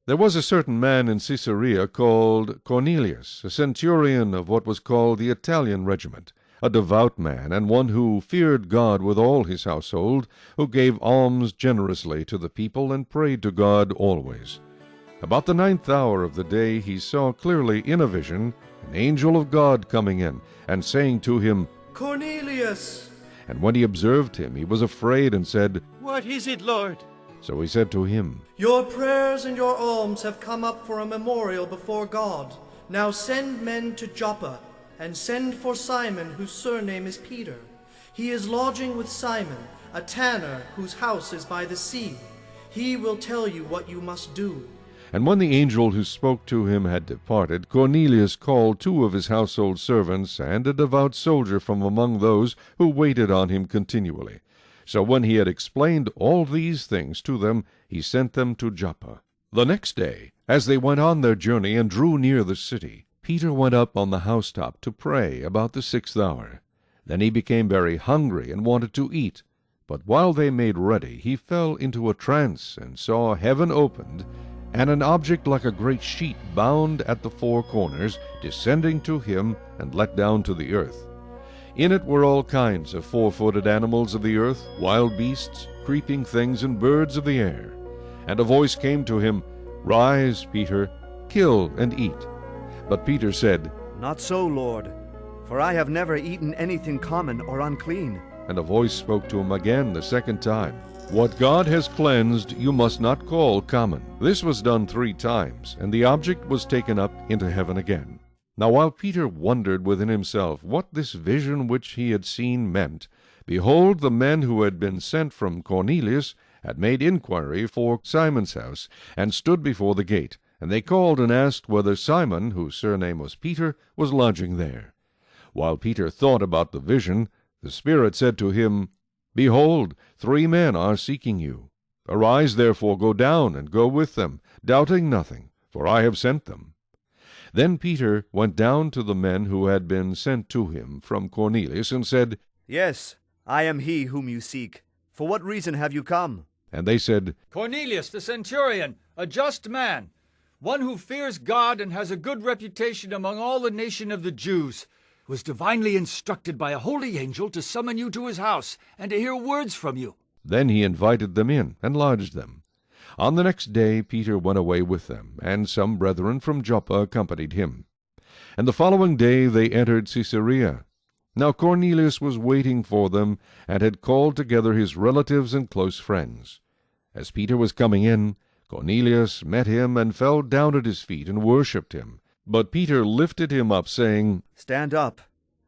There was a certain man in Caesarea called Cornelius, a centurion of what was called the Italian regiment, a devout man, and one who feared God with all his household, who gave alms generously to the people, and prayed to God always. About the 9th hour of the day he saw clearly in a vision an angel of God coming in, and saying to him, Cornelius! And when he observed him, he was afraid, and said, What is it, Lord? So he said to him, Your prayers and your alms have come up for a memorial before God. Now send men to Joppa, and send for Simon, whose surname is Peter. He is lodging with Simon, a tanner, whose house is by the sea. He will tell you what you must do. And when the angel who spoke to him had departed, Cornelius called 2 of his household servants, and a devout soldier from among those who waited on him continually. So when he had explained all these things to them, he sent them to Joppa. The next day, as they went on their journey and drew near the city, Peter went up on the housetop to pray about the 6th hour. Then he became very hungry and wanted to eat. But while they made ready, he fell into a trance, and saw heaven opened, and an object like a great sheet bound at the 4 corners, descending to him and let down to the earth. In it were all kinds of 4-footed animals of the earth, wild beasts, creeping things, and birds of the air. And a voice came to him, Rise, Peter, kill and eat. But Peter said, Not so, Lord, for I have never eaten anything common or unclean. And a voice spoke to him again the 2nd time, What God has cleansed you must not call common. This was done 3 times, and the object was taken up into heaven again. Now while Peter wondered within himself what this vision which he had seen meant, behold, the men who had been sent from Cornelius had made inquiry for Simon's house, and stood before the gate. And they called and asked whether Simon, whose surname was Peter, was lodging there. While Peter thought about the vision, the Spirit said to him, Behold, 3 men are seeking you. Arise, therefore, go down, and go with them, doubting nothing, for I have sent them. Then Peter went down to the men who had been sent to him from Cornelius, and said, Yes, I am he whom you seek. For what reason have you come? And they said, Cornelius the centurion, a just man, one who fears God and has a good reputation among all the nation of the Jews, was divinely instructed by a holy angel to summon you to his house and to hear words from you. Then he invited them in, and lodged them. On the next day Peter went away with them, and some brethren from Joppa accompanied him. And the following day they entered Caesarea. Now Cornelius was waiting for them, and had called together his relatives and close friends. As Peter was coming in, Cornelius met him, and fell down at his feet, and worshipped him. But Peter lifted him up, saying, Stand up.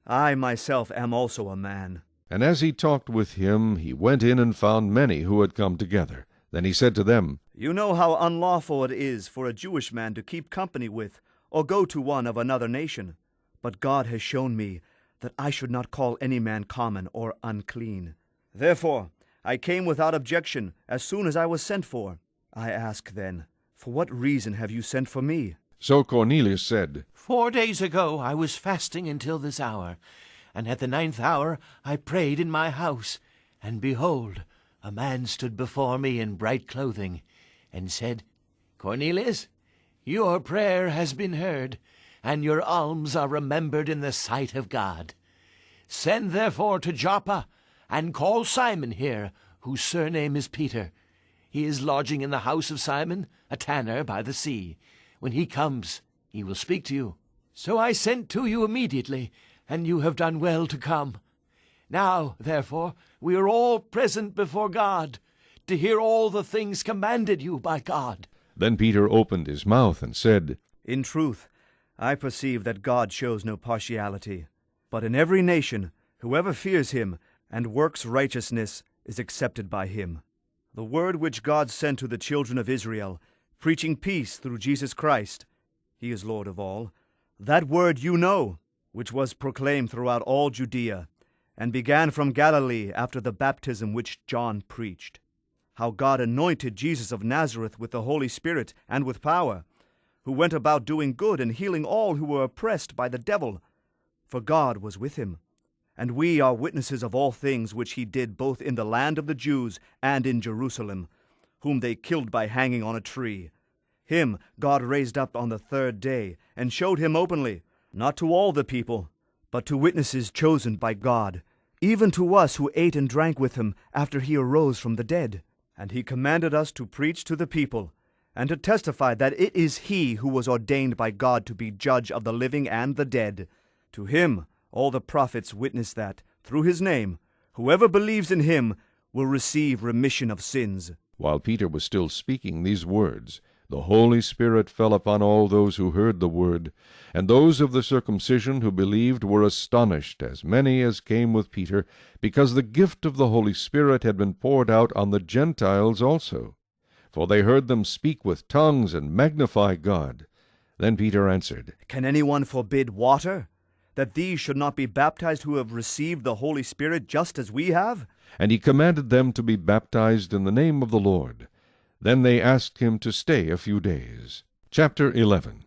I myself am also a man. And as he talked with him, he went in and found many who had come together. Then he said to them, You know how unlawful it is for a Jewish man to keep company with, or go to one of another nation. But God has shown me that I should not call any man common or unclean. Therefore I came without objection as soon as I was sent for. I ask then, for what reason have you sent for me? So Cornelius said, 4 days ago I was fasting until this hour, and at the 9th hour I prayed in my house, and behold, a man stood before me in bright clothing, and said, Cornelius, your prayer has been heard, and your alms are remembered in the sight of God. Send therefore to Joppa, and call Simon here, whose surname is Peter. He is lodging in the house of Simon, a tanner by the sea. When he comes, he will speak to you. So I sent to you immediately, and you have done well to come. Now, therefore, we are all present before God, to hear all the things commanded you by God. Then Peter opened his mouth and said, In truth, I perceive that God shows no partiality, but in every nation, whoever fears him and works righteousness is accepted by him. The word which God sent to the children of Israel, preaching peace through Jesus Christ, he is Lord of all, that word you know, which was proclaimed throughout all Judea, and began from Galilee after the baptism which John preached, how God anointed Jesus of Nazareth with the Holy Spirit and with power, who went about doing good and healing all who were oppressed by the devil, for God was with him. And we are witnesses of all things which he did both in the land of the Jews and in Jerusalem, whom they killed by hanging on a tree. Him God raised up on the third day, and showed him openly, not to all the people, but to witnesses chosen by God, even to us who ate and drank with him after he arose from the dead. And he commanded us to preach to the people, and to testify that it is he who was ordained by God to be judge of the living and the dead. To him all the prophets witness that, through his name, whoever believes in him will receive remission of sins. While Peter was still speaking these words, the Holy Spirit fell upon all those who heard the word, and those of the circumcision who believed were astonished, as many as came with Peter, because the gift of the Holy Spirit had been poured out on the Gentiles also. For they heard them speak with tongues and magnify God. Then Peter answered, Can anyone forbid water, that these should not be baptized who have received the Holy Spirit just as we have? And he commanded them to be baptized in the name of the Lord. Then they asked him to stay a few days. Chapter 11.